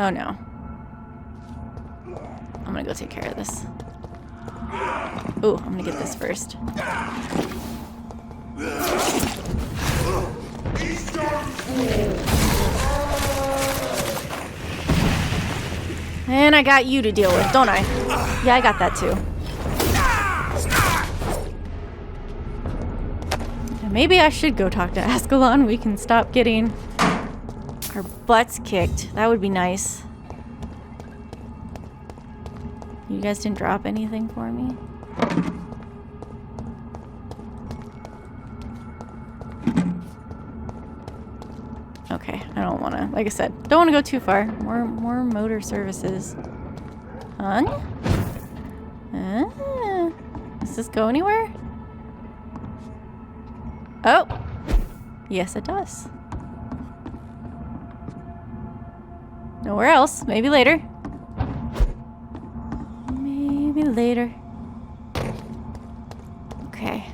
Oh no. I'm gonna go take care of this. Ooh, I'm gonna get this first. And I got you to deal with, don't I? Yeah, I got that too. Maybe I should go talk to Ascalon. We can stop getting our butts kicked. That would be nice. You guys didn't drop anything for me? Okay, I don't want to, like I said, don't want to go too far. More motor services. Huh? Does this go anywhere? Oh! Yes, it does. Nowhere else. Maybe later. Maybe later. Okay.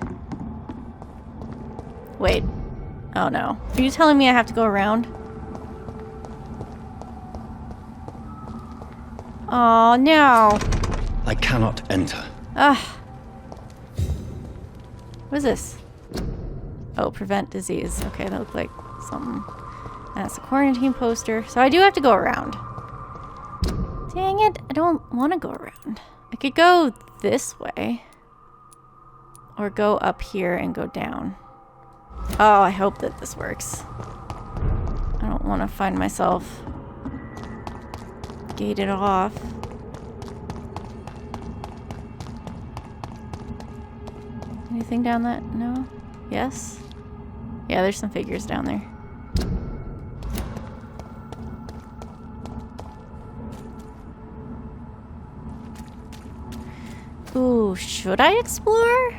Wait. Oh no. Are you telling me I have to go around? Oh no. I cannot enter. Ugh. What is this? Oh, prevent disease. Okay, that looked like something. That's a quarantine poster. So I do have to go around. Dang it. I don't want to go around. I could go this way. Or go up here and go down. Oh, I hope that this works. I don't want to find myself gated off. Anything down that? No? Yes? Yeah, there's some figures down there. Ooh, should I explore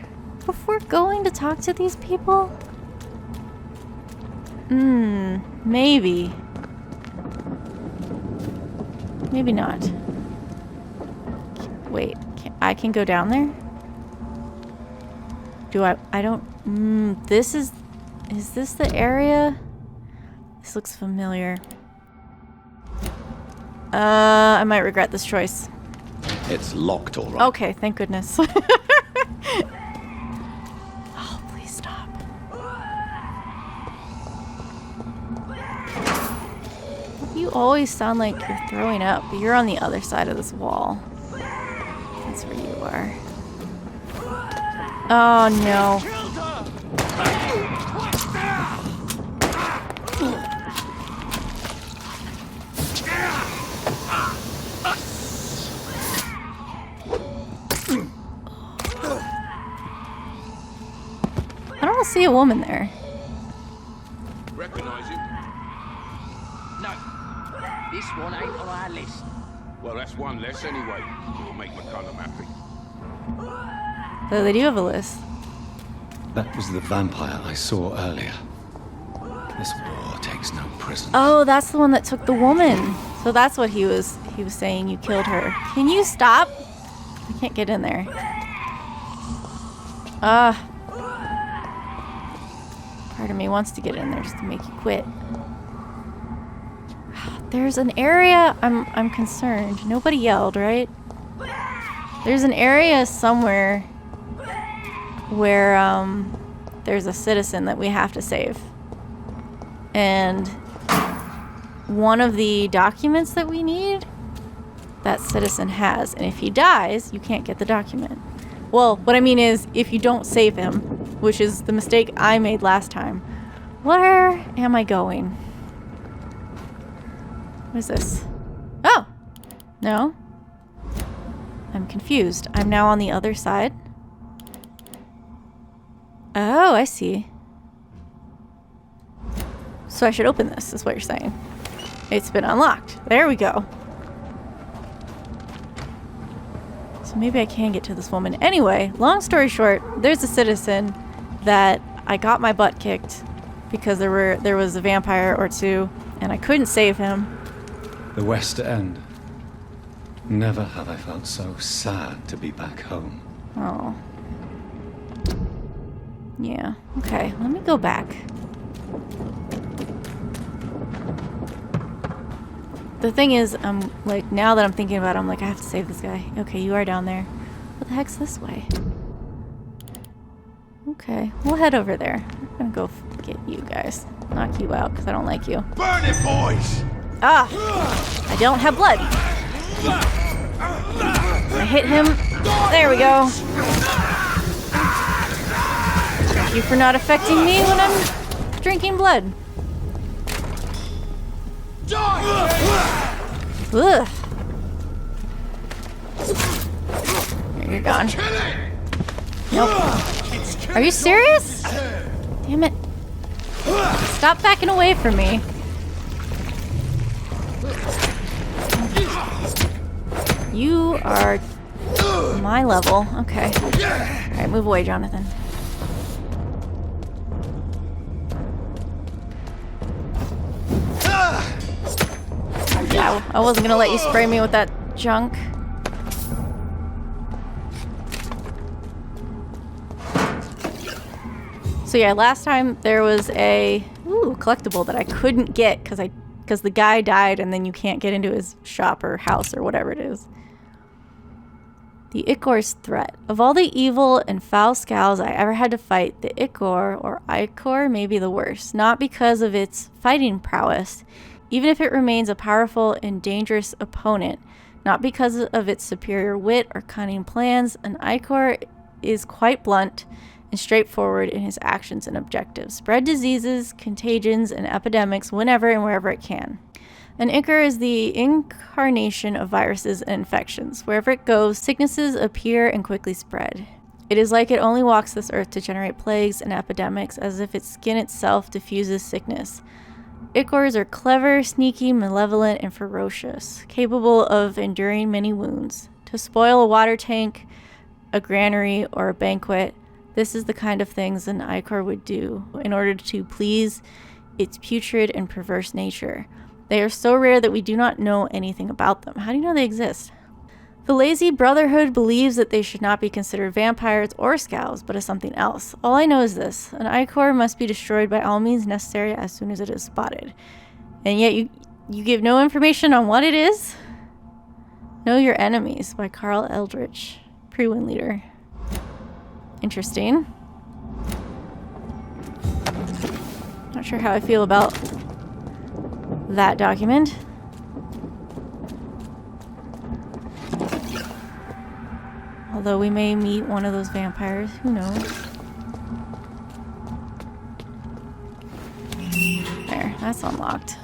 before going to talk to these people? Maybe. Maybe not. Wait, I can go down there? Do I don't... this is this the area? This looks familiar. I might regret this choice. It's locked, all right. Okay, thank goodness. Oh, please stop. You always sound like you're throwing up, but you're on the other side of this wall. That's where you are. Oh, no. I don't see a woman there. Recognize him? No. This one ain't on our list. Well, that's one less anyway. It'll make McCullum happy. Though they do have a list. That was the vampire I saw earlier. This war takes no prisoners. Oh, that's the one that took the woman. So that's what he was saying. You killed her. Can you stop? I can't get in there. Part of me wants to get in there just to make you quit. There's an area. I'm concerned. Nobody yelled, right? There's an area somewhere where there's a citizen that we have to save. And one of the documents that we need, that citizen has. And if he dies, you can't get the document. Well, what I mean is, if you don't save him, which is the mistake I made last time, where am I going? What is this? Oh! No. I'm confused. I'm now on the other side. Oh, I see. So I should open this, is what you're saying. It's been unlocked. There we go. So maybe I can get to this woman. Anyway, long story short, there's a citizen that I got my butt kicked because there was a vampire or two, and I couldn't save him. The West End. Never have I felt so sad to be back home. Oh. Yeah. Okay, let me go back. The thing is, like, now that I'm thinking about it, I'm like, I have to save this guy. Okay, you are down there. What the heck's this way? Okay, we'll head over there. I'm gonna go get you guys. Knock you out, because I don't like you. Burn it, boys! Ah! I don't have blood. I hit him. There we go. Thank you for not affecting me when I'm drinking blood. Ugh. There, you're gone. Nope. Are you serious? Damn it. Stop backing away from me. You are my level. Okay. Alright, move away, Jonathan. Yeah, I wasn't gonna let you spray me with that junk. So yeah, last time there was a collectible that I couldn't get because the guy died and then you can't get into his shop or house or whatever it is. The Ichor's threat. Of all the evil and foul scows I ever had to fight, the Ichor, or Ichor, may be the worst. Not because of its fighting prowess, even if it remains a powerful and dangerous opponent. Not because of its superior wit or cunning plans, an Ichor is quite blunt and straightforward in his actions and objectives. Spread diseases, contagions, and epidemics whenever and wherever it can. An Ichor is the incarnation of viruses and infections. Wherever it goes, sicknesses appear and quickly spread. It is like it only walks this earth to generate plagues and epidemics, as if its skin itself diffuses sickness. Ichors are clever, sneaky, malevolent, and ferocious, capable of enduring many wounds. To spoil a water tank, a granary, or a banquet, this is the kind of things an Ichor would do in order to please its putrid and perverse nature. They are so rare that we do not know anything about them. How do you know they exist? The lazy brotherhood believes that they should not be considered vampires or scows, but as something else. All I know is this: an Ichor must be destroyed by all means necessary as soon as it is spotted. And yet you give no information on what it is? Know Your Enemies by Carl Eldritch, pre-win leader. Interesting. Not sure how I feel about that document. Although we may meet one of those vampires, who knows? There, that's unlocked.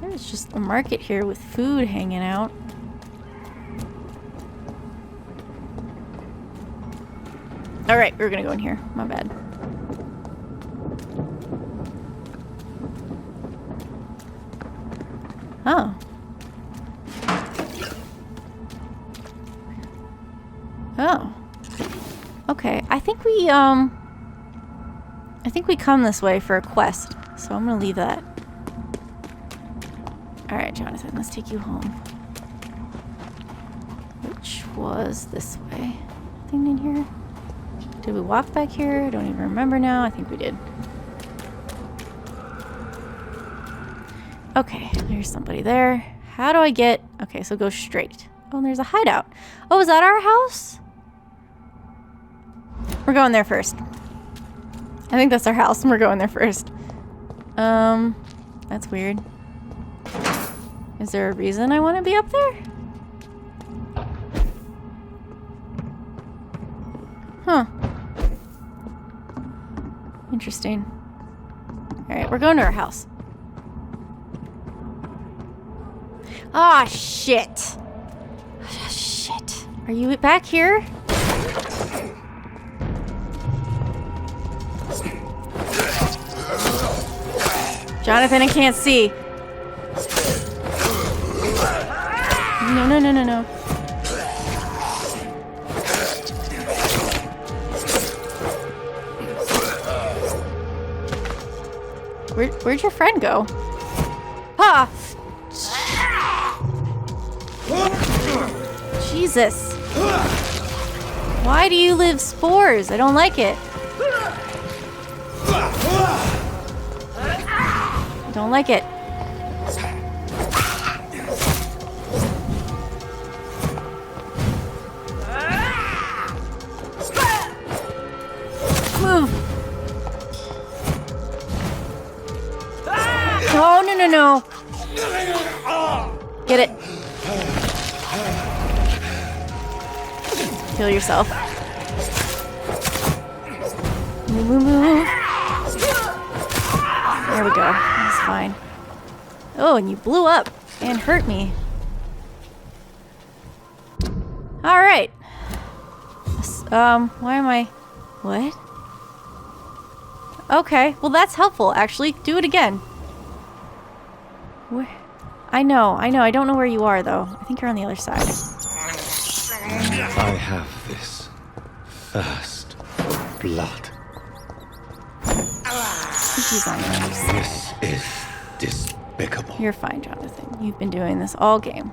There's just a market here with food hanging out. Alright, we're gonna go in here. My bad. Oh. Oh. Okay, I think we come this way for a quest, so I'm gonna leave that. Alright, Jonathan, let's take you home. Which was this way. Nothing in here? Did we walk back here? I don't even remember now. I think we did. Okay, there's somebody there. How do I get... Okay, so go straight. Oh, and there's a hideout. Oh, is that our house? We're going there first. I think that's our house, and we're going there first. That's weird. Is there a reason I want to be up there? Huh. Interesting. Alright, we're going to our house. Ah, shit. Shit. Are you back here? Jonathan, I can't see. No, no, no, no, no. Where'd your friend go? Ah! Jesus. Why do you live spores? I don't like it. Don't like it. No, no, no, no. Get it. Heal yourself. Move, move, move. There we go. That's fine. Oh, and you blew up and hurt me. Alright. Why am I... What? Okay, well that's helpful, actually. Do it again. Where? I know. I don't know where you are, though. I think you're on the other side. I have this first blood. He's on the other side. This is despicable. You're fine, Jonathan. You've been doing this all game.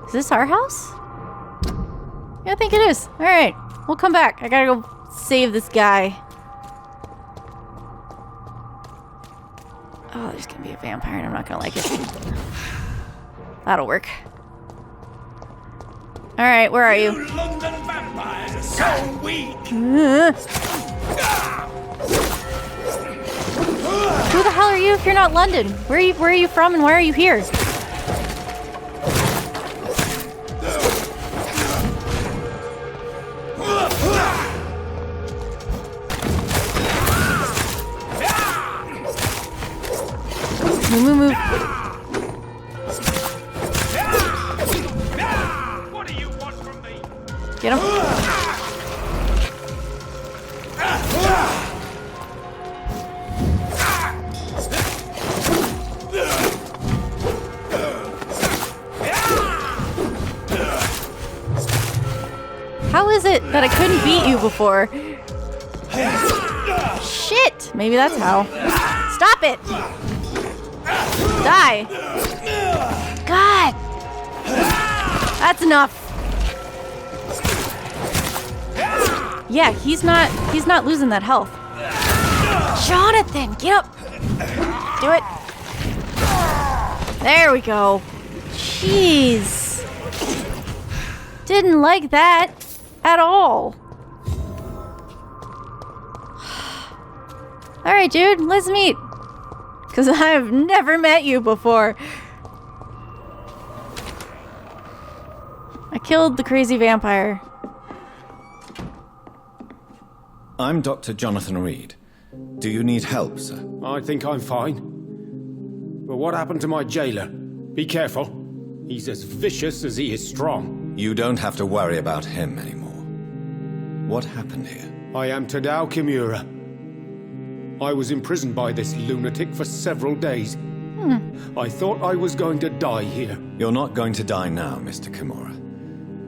Is this our house? Yeah, I think it is. Alright, we'll come back. I gotta go save this guy. Oh, there's gonna be a vampire and I'm not gonna like it. That'll work. Alright, where are you? You London vampires are so weak! Who the hell are you if you're not London? Where are you from and why are you here? Move, move, move. What do you want from me? Get him. How is it that I couldn't beat you before? Shit! Maybe that's how. Stop it! Die! God! That's enough. Yeah, he's not losing that health. Jonathan, get up! Do it. There we go. Jeez. Didn't like that at all. Alright, dude, let's meet. Because I have never met you before. I killed the crazy vampire. I'm Dr. Jonathan Reid. Do you need help, sir? I think I'm fine. But what happened to my jailer? Be careful. He's as vicious as he is strong. You don't have to worry about him anymore. What happened here? I am Tadao Kimura. I was imprisoned by this lunatic for several days. I thought I was going to die here. You're not going to die now, Mr. Kimura.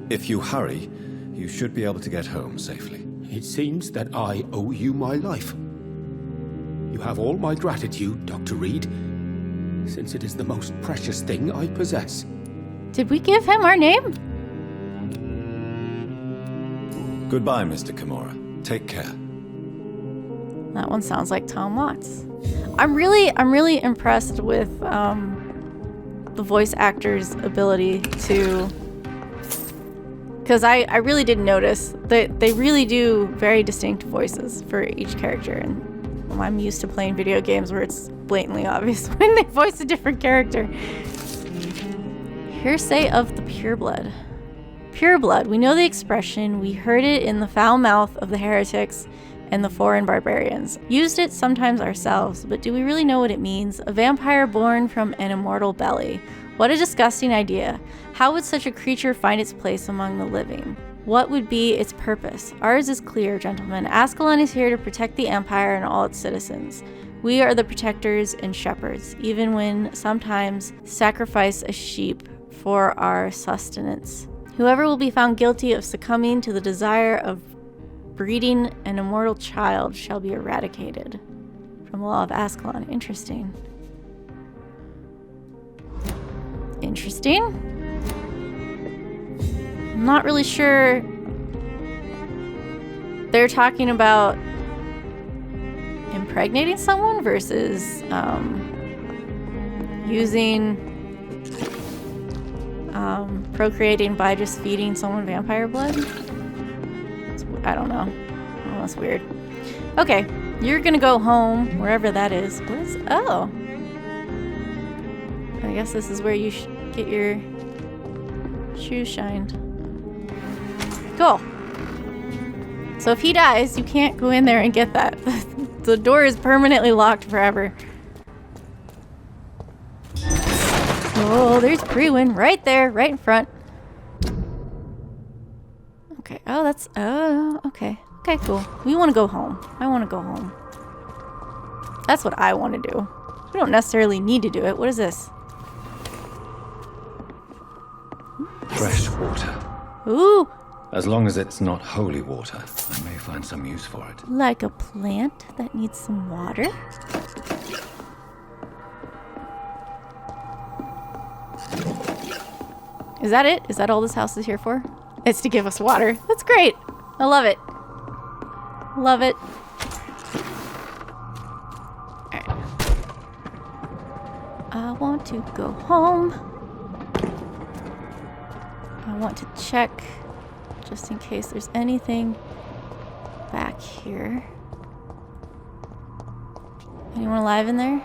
If you hurry, you should be able to get home safely. It seems that I owe you my life. You have all my gratitude, Dr. Reid, since it is the most precious thing I possess. Did we give him our name? Goodbye, Mr. Kimura. Take care. That one sounds like Tom Watts. I'm really impressed with the voice actor's ability to... Because I really did notice that they really do very distinct voices for each character. And I'm used to playing video games where it's blatantly obvious when they voice a different character. Hearsay of the pureblood. Pureblood. We know the expression. We heard it in the foul mouth of the heretics and the foreign barbarians. Used it sometimes ourselves, but do we really know what it means? A vampire born from an immortal belly. What a disgusting idea. How would such a creature find its place among the living? What would be its purpose? Ours is clear, gentlemen. Ascalon is here to protect the Empire and all its citizens. We are the protectors and shepherds, even when sometimes sacrifice a sheep for our sustenance. Whoever will be found guilty of succumbing to the desire of breeding an immortal child shall be eradicated. From the law of Ascalon. Interesting. Interesting. I'm not really sure. They're talking about impregnating someone versus procreating by just feeding someone vampire blood. I don't know. Oh, that's weird. Okay, You're gonna go home, wherever that is. What is... Oh. I guess this is where you get your shoes shined. Cool. So if he dies, you can't go in there and get that. The door is permanently locked forever. Oh, there's Brewin right there, right in front. Okay. Oh, that's... Oh, okay. Okay, cool. We want to go home. I want to go home. That's what I want to do. We don't necessarily need to do it. What is this? Fresh water. Ooh! As long as it's not holy water, I may find some use for it. Like a plant that needs some water? Is that it? Is that all this house is here for? It's to give us water. That's great. I love it. Love it. Alright. I want to go home. I want to check just in case there's anything back here. Anyone alive in there?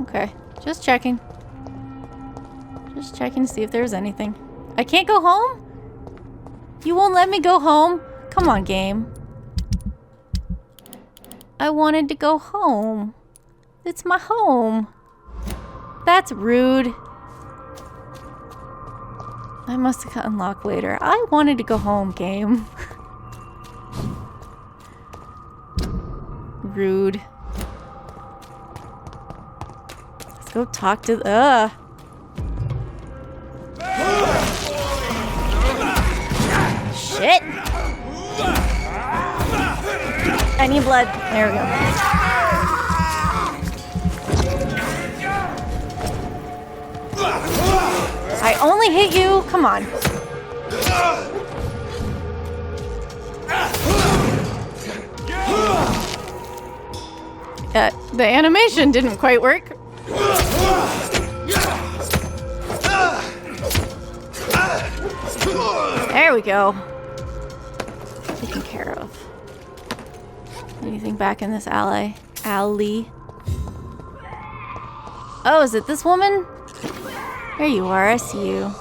Okay, just checking. Just checking to see if there's anything. I can't go home? You won't let me go home? Come on, game. I wanted to go home. It's my home. That's rude. I must have gotten unlocked later. I wanted to go home, game. Rude. Let's go talk to the... Shit! I need blood. There we go. I only hit you. Come on. The animation didn't quite work. There we go. Taken care of. Anything back in this alley? Oh, is it this woman? There you are, I see you.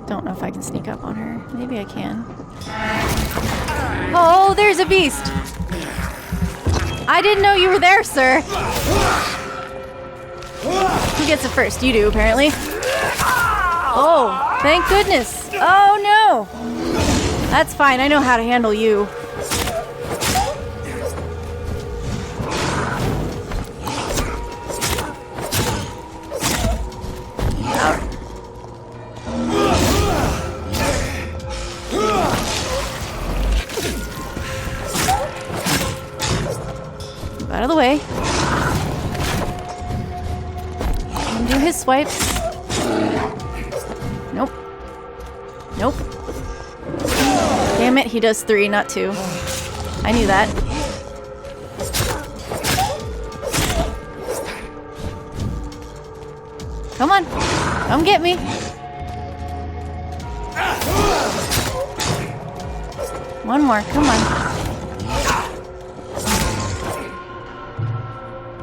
Don't know if I can sneak up on her. Maybe I can. Oh, there's a beast! I didn't know you were there, sir. Who gets it first? You do, apparently. Oh, thank goodness. Oh, no. That's fine. I know how to handle you. Out of the way. Do his swipes. Nope. Nope. Damn it, he does 3, not 2. I knew that. Come on. Come get me. One more. Come on.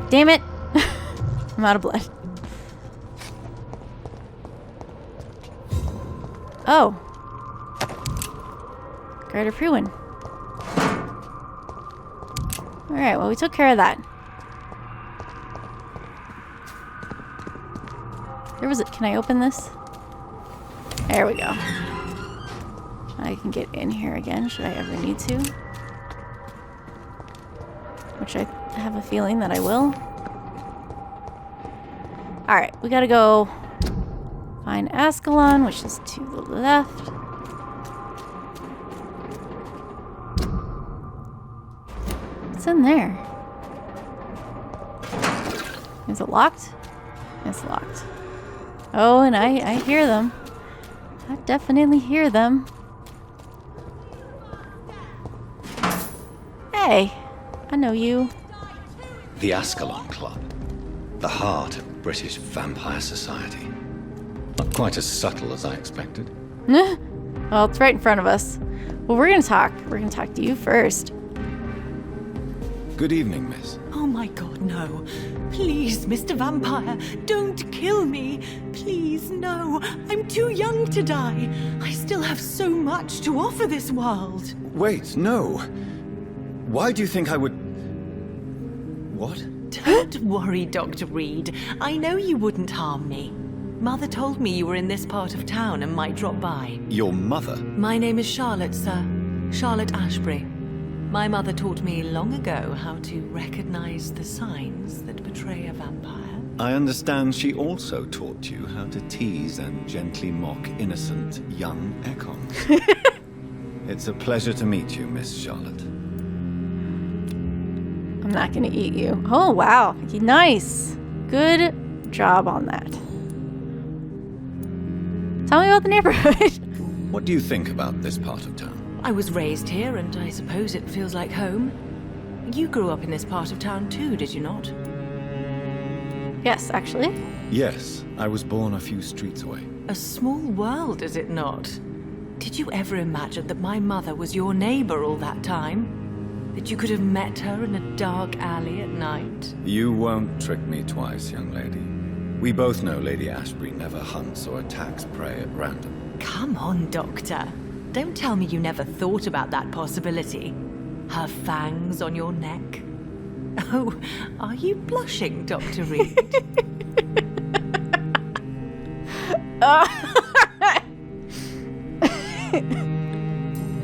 Damn it. I'm out of blood. Oh. Garter Pruin. Alright, well, we took care of that. There was it. Can I open this? There we go. I can get in here again, should I ever need to. Which I have a feeling that I will. Alright, we gotta go find Ascalon, which is to the left. What's in there? Is it locked? It's locked. Oh, and I hear them. I definitely hear them. Hey, I know you. The Athlon Club. The heart of British vampire society. Not quite as subtle as I expected. Well, it's right in front of us. Well, we're gonna talk. We're gonna talk to you first. Good evening, miss. Oh my god, no. Please, Mr. Vampire, don't kill me. Please, no. I'm too young to die. I still have so much to offer this world. Wait, no. Why do you think I would... What? Don't worry, Dr. Reid. I know you wouldn't harm me. Mother told me you were in this part of town and might drop by. Your mother? My name is Charlotte, sir. Charlotte Ashbury. My mother taught me long ago how to recognize the signs that betray a vampire. I understand she also taught you how to tease and gently mock innocent young Ekons. It's a pleasure to meet you, Miss Charlotte. I'm not gonna eat you. Oh, wow. Nice. Good job on that. Tell me about the neighborhood. What do you think about this part of town? I was raised here, and I suppose it feels like home. You grew up in this part of town too, did you not? Yes, actually. Yes, I was born a few streets away. A small world, is it not? Did you ever imagine that my mother was your neighbor all that time? That you could have met her in a dark alley at night? You won't trick me twice, young lady. We both know Lady Ashbury never hunts or attacks prey at random. Come on, Doctor. Don't tell me you never thought about that possibility. Her fangs on your neck. Oh, are you blushing, Dr. Reid?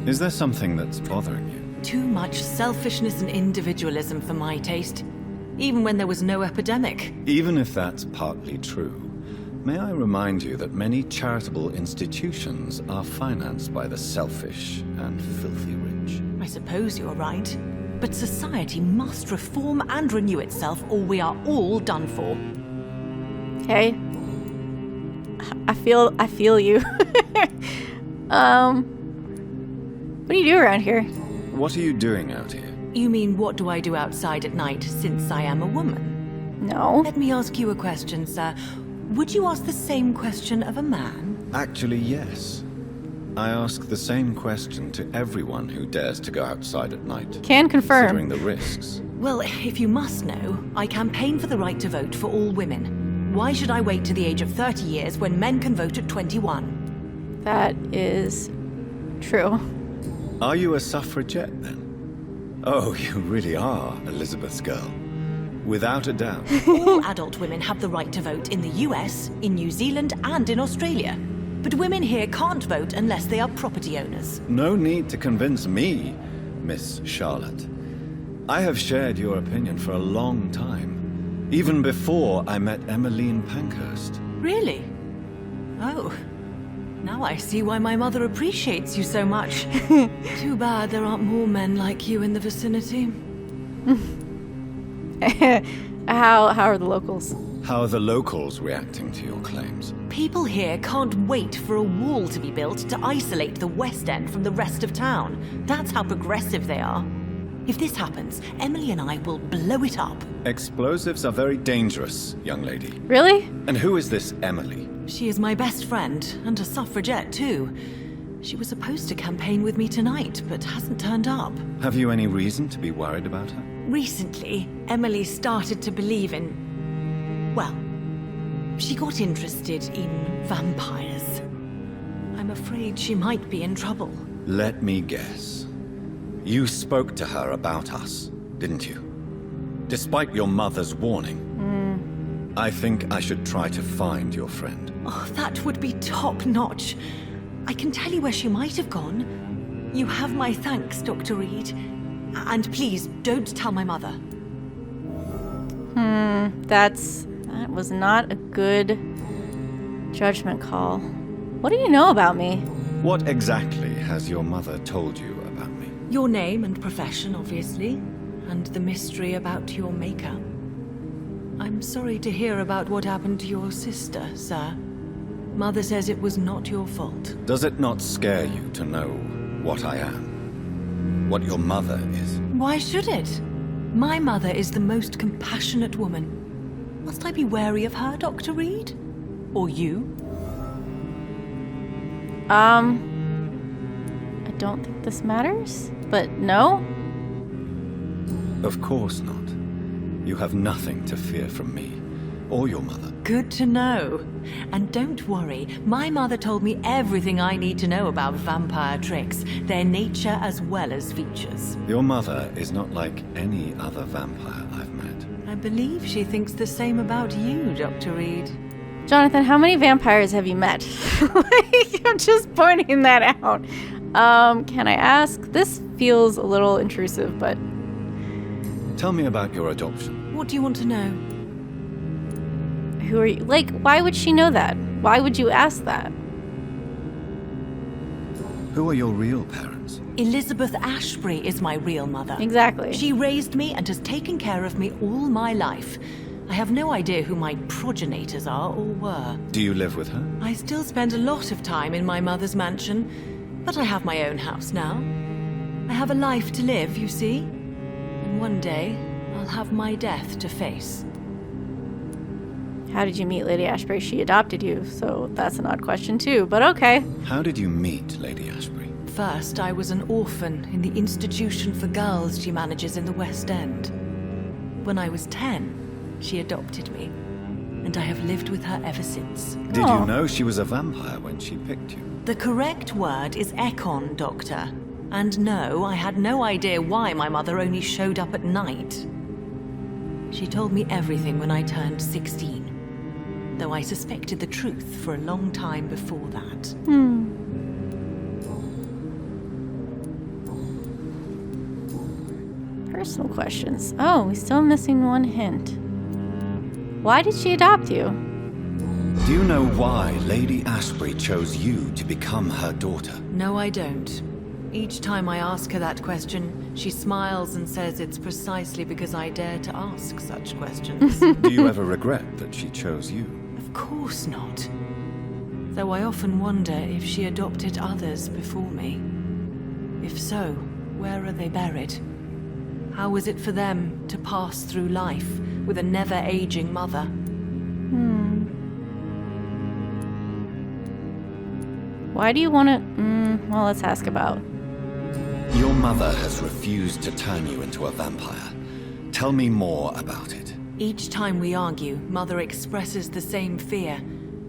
Is there something that's bothering you? Too much selfishness and individualism for my taste. Even when there was no epidemic. Even if that's partly true, may I remind you that many charitable institutions are financed by the selfish and filthy rich. I suppose you're right. But society must reform and renew itself, or we are all done for. Okay. I feel you. What do you do around here? What are you doing out here? You mean, what do I do outside at night since I am a woman? No. Let me ask you a question, sir. Would you ask the same question of a man? Actually, yes. I ask the same question to everyone who dares to go outside at night. Can confirm. Considering the risks. Well, if you must know, I campaign for the right to vote for all women. Why should I wait to the age of 30 years when men can vote at 21? That is true. Are you a suffragette, then? Oh, you really are Elizabeth's girl. Without a doubt. All adult women have the right to vote in the US, in New Zealand, and in Australia. But women here can't vote unless they are property owners. No need to convince me, Miss Charlotte. I have shared your opinion for a long time. Even before I met Emmeline Pankhurst. Really? Oh. Now I see why my mother appreciates you so much. Too bad there aren't more men like you in the vicinity. How are the locals? How are the locals reacting to your claims? People here can't wait for a wall to be built to isolate the West End from the rest of town. That's how progressive they are. If this happens, Emily and I will blow it up. Explosives are very dangerous, young lady. Really? And who is this Emily? She is my best friend, and a suffragette too. She was supposed to campaign with me tonight, but hasn't turned up. Have you any reason to be worried about her? Recently, Emily started to believe in... well, she got interested in vampires. I'm afraid she might be in trouble. Let me guess. You spoke to her about us, didn't you? Despite your mother's warning. I think I should try to find your friend. Oh, that would be top-notch. I can tell you where she might have gone. You have my thanks, Dr. Reid. And please, don't tell my mother. That was not a good judgment call. What do you know about me? What exactly has your mother told you about me? Your name and profession, obviously. And the mystery about your maker. I'm sorry to hear about what happened to your sister, sir. Mother says it was not your fault. Does it not scare you to know what I am? What your mother is? Why should it? My mother is the most compassionate woman. Must I be wary of her, Dr. Reid? Or you? I don't think this matters, but no? Of course not. You have nothing to fear from me, or your mother. Good to know. And don't worry, my mother told me everything I need to know about vampire tricks, their nature as well as features. Your mother is not like any other vampire I've met. I believe she thinks the same about you, Dr. Reid. Jonathan, how many vampires have you met? Like, I'm just pointing that out. Can I ask? This feels a little intrusive, but... Tell me about your adoption. What do you want to know? Who are you? Like, why would she know that? Why would you ask that? Who are your real parents? Elizabeth Ashbury is my real mother. Exactly. She raised me and has taken care of me all my life. I have no idea who my progenitors are or were. Do you live with her? I still spend a lot of time in my mother's mansion, but I have my own house now. I have a life to live, you see. And one day, I'll have my death to face. How did you meet Lady Ashbury? She adopted you, so that's an odd question too, but okay. How did you meet Lady Ashbury? First, I was an orphan in the institution for girls she manages in the West End. When I was 10, she adopted me, and I have lived with her ever since. Did you know she was a vampire when she picked you? The correct word is Ekon, Doctor. And no, I had no idea why my mother only showed up at night. She told me everything when I turned 16, though I suspected the truth for a long time before that. Personal questions. Oh, we're still missing one hint. Why did she adopt you? Do you know why Lady Ashbury chose you to become her daughter? No, I don't. Each time I ask her that question, she smiles and says it's precisely because I dare to ask such questions. Do you ever regret that she chose you? Of course not. Though I often wonder if she adopted others before me. If so, where are they buried? How was it for them to pass through life with a never-aging mother? Why do you want to... well, let's ask about... Your mother has refused to turn you into a vampire. Tell me more about it. Each time we argue, Mother expresses the same fear.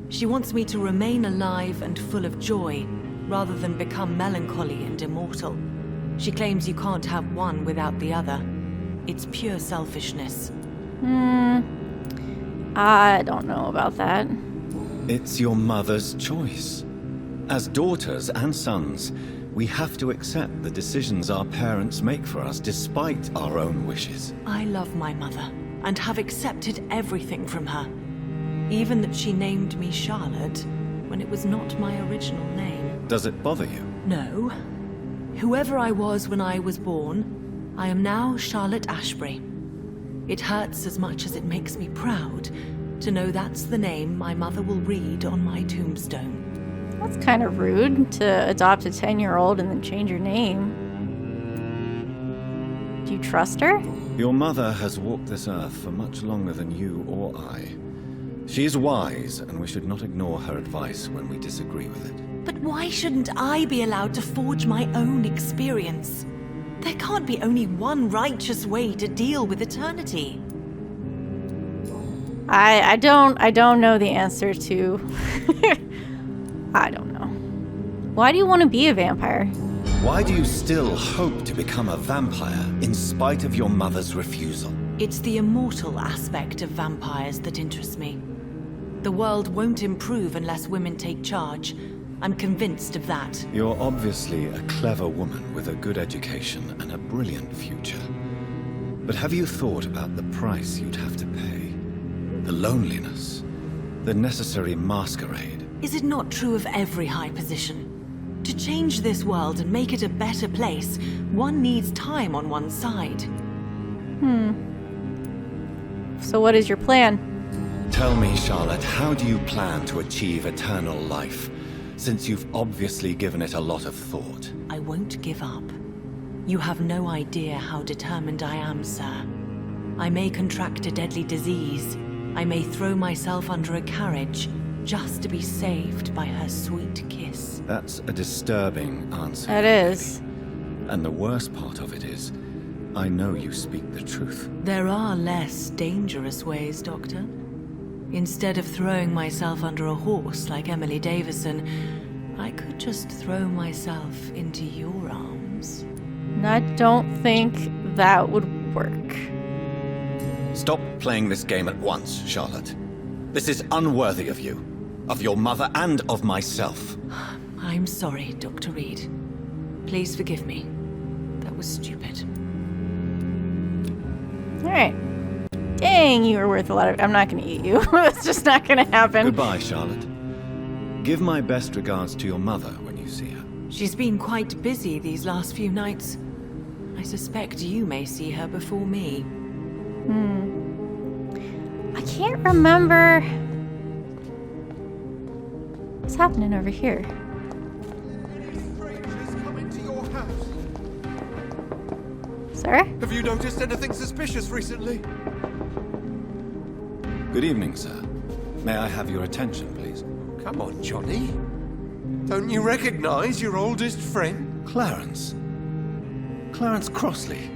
She wants me to remain alive and full of joy, rather than become melancholy and immortal. She claims you can't have one without the other. It's pure selfishness. I don't know about that. It's your mother's choice. As daughters and sons, we have to accept the decisions our parents make for us despite our own wishes. I love my mother, and have accepted everything from her. Even that she named me Charlotte, when it was not my original name. Does it bother you? No. Whoever I was when I was born, I am now Charlotte Ashbury. It hurts as much as it makes me proud to know that's the name my mother will read on my tombstone. That's kind of rude to adopt a 10-year-old and then change your name. Do you trust her? Your mother has walked this earth for much longer than you or I. She is wise, and we should not ignore her advice when we disagree with it. But why shouldn't I be allowed to forge my own experience? There can't be only one righteous way to deal with eternity. I don't know the answer to... I don't know. Why do you want to be a vampire? Why do you still hope to become a vampire in spite of your mother's refusal? It's the immortal aspect of vampires that interests me. The world won't improve unless women take charge. I'm convinced of that. You're obviously a clever woman with a good education and a brilliant future. But have you thought about the price you'd have to pay? The loneliness, the necessary masquerade. Is it not true of every high position? To change this world and make it a better place, one needs time on one's side. So what is your plan? Tell me, Charlotte, how do you plan to achieve eternal life, since you've obviously given it a lot of thought? I won't give up. You have no idea how determined I am, sir. I may contract a deadly disease. I may throw myself under a carriage just to be saved by her sweet kiss. That's a disturbing answer. It is. And the worst part of it is, I know you speak the truth. There are less dangerous ways, Doctor. Instead of throwing myself under a horse like Emily Davison, I could just throw myself into your arms. I don't think that would work. Stop playing this game at once, Charlotte. This is unworthy of you, of your mother, and of myself. I'm sorry, Dr. Reid. Please forgive me. That was stupid. Alright. Dang, you were worth a lot of... I'm not gonna eat you. That's just not gonna happen. Goodbye, Charlotte. Give my best regards to your mother when you see her. She's been quite busy these last few nights. I suspect you may see her before me. I can't remember... What's happening over here? Sir? Have you noticed anything suspicious recently? Good evening, sir. May I have your attention, please? Come on, Johnny. Don't you recognize your oldest friend? Clarence. Clarence Crossley.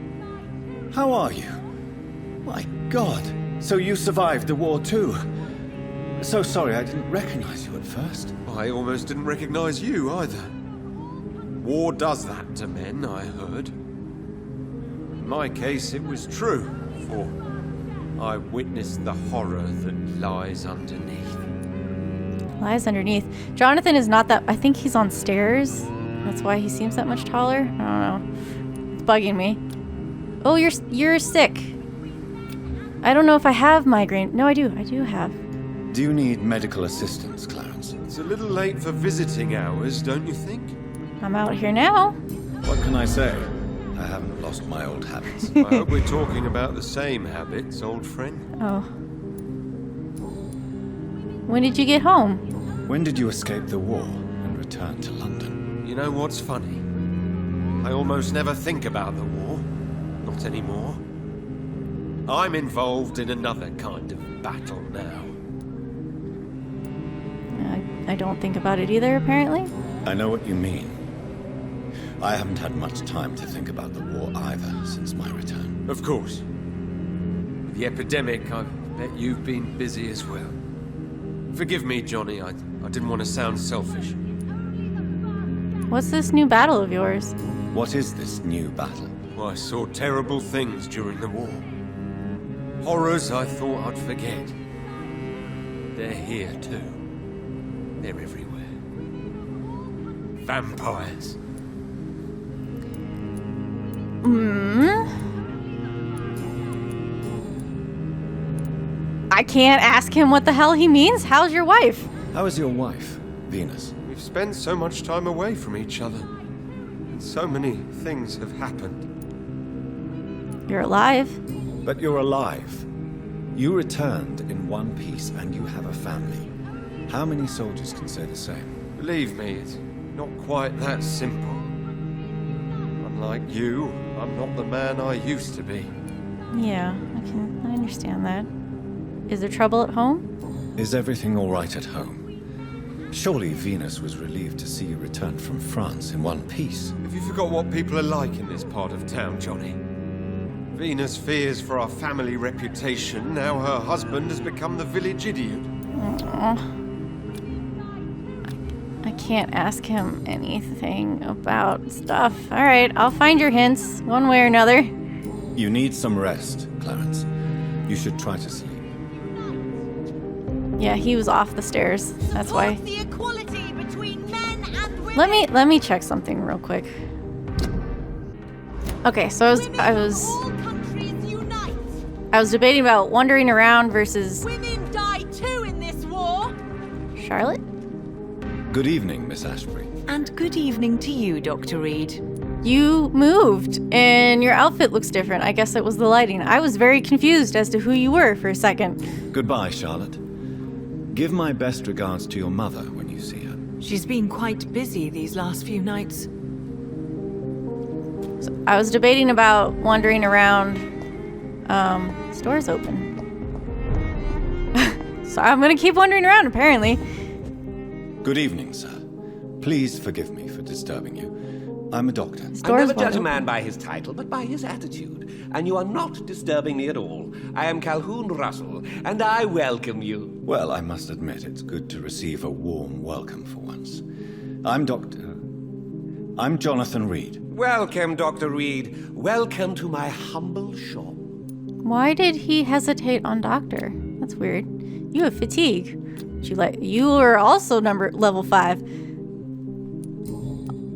How are you? My God. So you survived the war too. So sorry I didn't recognize you at first. I almost didn't recognize you either. War does that to men, I heard. In my case, it was true, for I witnessed the horror that lies underneath. Lies underneath. Jonathan is not that... I think he's on stairs. That's why he seems that much taller. I don't know. It's bugging me. Oh, you're sick. I don't know if I have migraine. No, I do. I do have. Do you need medical assistance, Clarence? It's a little late for visiting hours, don't you think? I'm out here now. What can I say? I haven't lost my old habits. I hope we're talking about the same habits, old friend. Oh. When did you get home? When did you escape the war and return to London? You know what's funny? I almost never think about the war. Not anymore. I'm involved in another kind of battle now. I don't think about it either, apparently. I know what you mean. I haven't had much time to think about the war either since my return. Of course. With the epidemic, I bet you've been busy as well. Forgive me, Johnny, I didn't want to sound selfish. What's this new battle of yours? What is this new battle? I saw terrible things during the war. Horrors I thought I'd forget. They're here too. They're everywhere. Vampires. I can't ask him what the hell he means. How's your wife? How is your wife, Venus? We've spent so much time away from each other. And so many things have happened. You're alive. But you're alive. You returned in one piece and you have a family. How many soldiers can say the same? Believe me, it's not quite that simple. Unlike you, I'm not the man I used to be. Yeah, I understand that. Is there trouble at home? Is everything all right at home? Surely Venus was relieved to see you return from France in one piece. Have you forgot what people are like in this part of town, Johnny? Venus fears for our family reputation. Now her husband has become the village idiot. Aww. I can't ask him anything about stuff. Alright, I'll find your hints, one way or another. You need some rest, Clarence. You should try to sleep. Yeah, he was off the stairs. That's why. The equality between men and women. Let me check something real quick. Okay, so I was debating about wandering around versus Women die too in this war. Charlotte? Good evening, Miss Ashbury. And good evening to you, Dr. Reid. You moved, and your outfit looks different. I guess it was the lighting. I was very confused as to who you were for a second. Goodbye, Charlotte. Give my best regards to your mother when you see her. She's been quite busy these last few nights. I was debating about wandering around. Store's open. So I'm gonna keep wandering around, apparently. Good evening, sir. Please forgive me for disturbing you. I'm a doctor. I never judge a man by his title, but by his attitude. And you are not disturbing me at all. I am Calhoun Russell, and I welcome you. Well, I must admit, it's good to receive a warm welcome for once. I'm Jonathan Reid. Welcome, Dr. Reid. Welcome to my humble shop. Why did he hesitate on doctor? That's weird. You have fatigue. You are also level 5.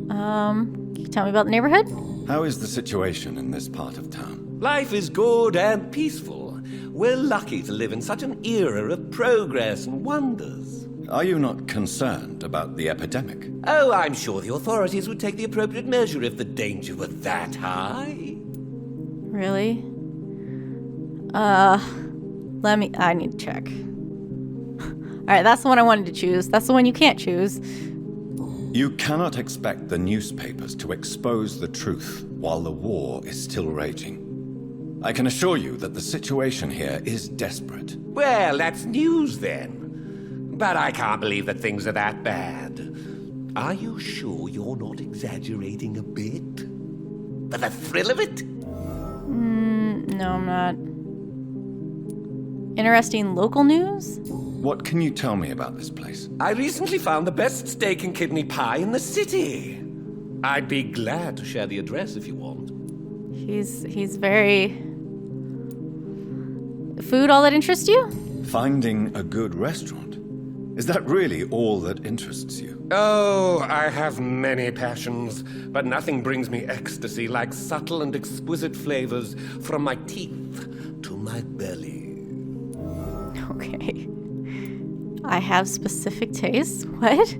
Can you tell me about the neighborhood? How is the situation in this part of town? Life is good and peaceful. We're lucky to live in such an era of progress and wonders. Are you not concerned about the epidemic? Oh, I'm sure the authorities would take the appropriate measure if the danger were that high. Really? I need to check. Alright, that's the one I wanted to choose. That's the one you can't choose. You cannot expect the newspapers to expose the truth while the war is still raging. I can assure you that the situation here is desperate. Well, that's news then. But I can't believe that things are that bad. Are you sure you're not exaggerating a bit? For the thrill of it? No, I'm not. Interesting local news? What can you tell me about this place? I recently found the best steak and kidney pie in the city. I'd be glad to share the address if you want. He's very... Food all that interests you? Finding a good restaurant. Is that really all that interests you? Oh, I have many passions, but nothing brings me ecstasy like subtle and exquisite flavors from my teeth to my belly. Okay. I have specific tastes? What?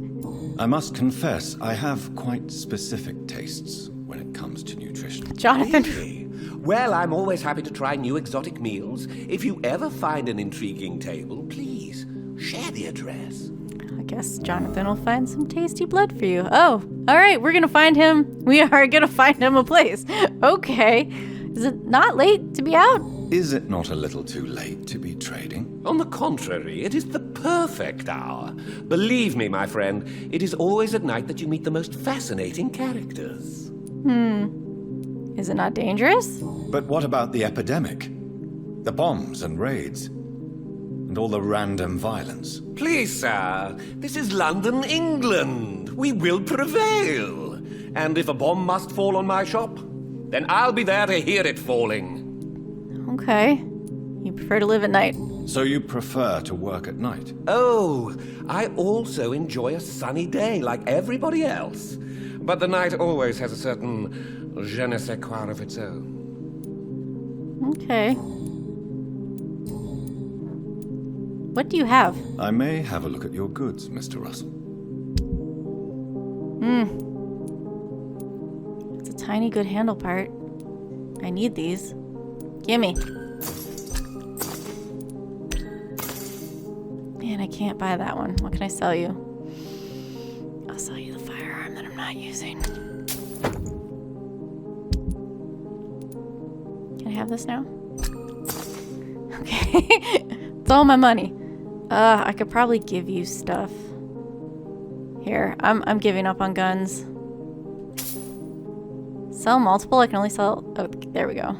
I must confess, I have quite specific tastes when it comes to nutrition. Jonathan. Really? Well, I'm always happy to try new exotic meals. If you ever find an intriguing table, please share the address. I guess Jonathan will find some tasty blood for you. Oh, all right, we're gonna find him. We are gonna find him a place. Okay. Is it not late to be out? Is it not a little too late to be trading? On the contrary, it is the perfect hour. Believe me, my friend, it is always at night that you meet the most fascinating characters. Is it not dangerous? But what about the epidemic? The bombs and raids? And all the random violence? Please, sir, this is London, England. We will prevail. And if a bomb must fall on my shop, then I'll be there to hear it falling. Okay. You prefer to live at night. So you prefer to work at night? Oh, I also enjoy a sunny day like everybody else. But the night always has a certain je ne sais quoi of its own. Okay. What do you have? I may have a look at your goods, Mr. Russell. It's a tiny good handle part. I need these. Gimme. Man, I can't buy that one. What can I sell you? I'll sell you the firearm that I'm not using. Can I have this now? Okay. It's all my money. I could probably give you stuff. Here, I'm giving up on guns. Sell multiple? I can only sell... Oh, there we go.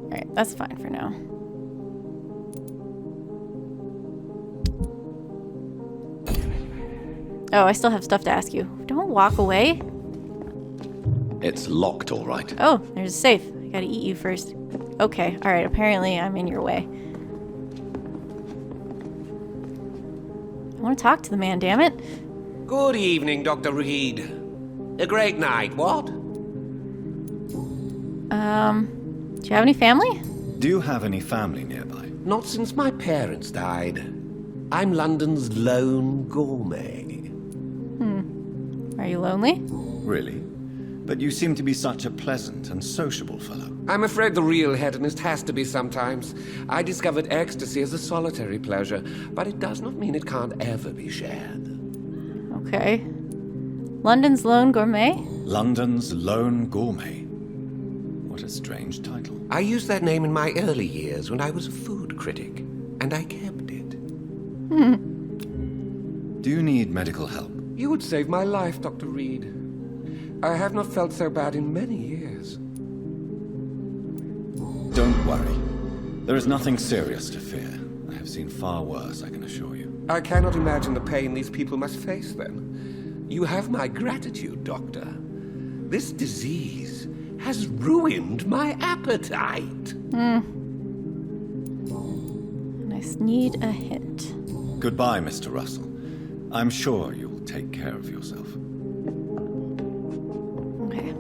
Alright, that's fine for now. Oh, I still have stuff to ask you. Don't walk away. It's locked, all right. Oh, there's a safe. I gotta eat you first. Okay, alright, apparently I'm in your way. I want to talk to the man, damn it. Good evening, Dr. Reid. A great night, what? Do you have any family? Do you have any family nearby? Not since my parents died. I'm London's lone gourmet. Are you lonely? Really? But you seem to be such a pleasant and sociable fellow. I'm afraid the real hedonist has to be sometimes. I discovered ecstasy as a solitary pleasure, but it does not mean it can't ever be shared. Okay. London's Lone Gourmet? London's Lone Gourmet. What a strange title. I used that name in my early years when I was a food critic, and I kept it. Do you need medical help? You would save my life, Dr. Reid. I have not felt so bad in many years. Don't worry. There is nothing serious to fear. I have seen far worse, I can assure you. I cannot imagine the pain these people must face then. You have my gratitude, Doctor. This disease has ruined my appetite. And I need a hint. Goodbye, Mr. Russell. I'm sure you'll take care of yourself. Okay.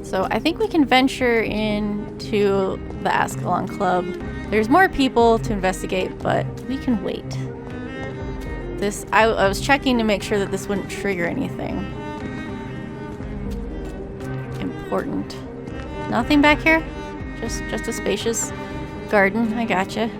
So I think we can venture into the Athlon Club. There's more people to investigate, but we can wait. I was checking to make sure that this wouldn't trigger anything important. Nothing back here? Just a spacious garden. I gotcha.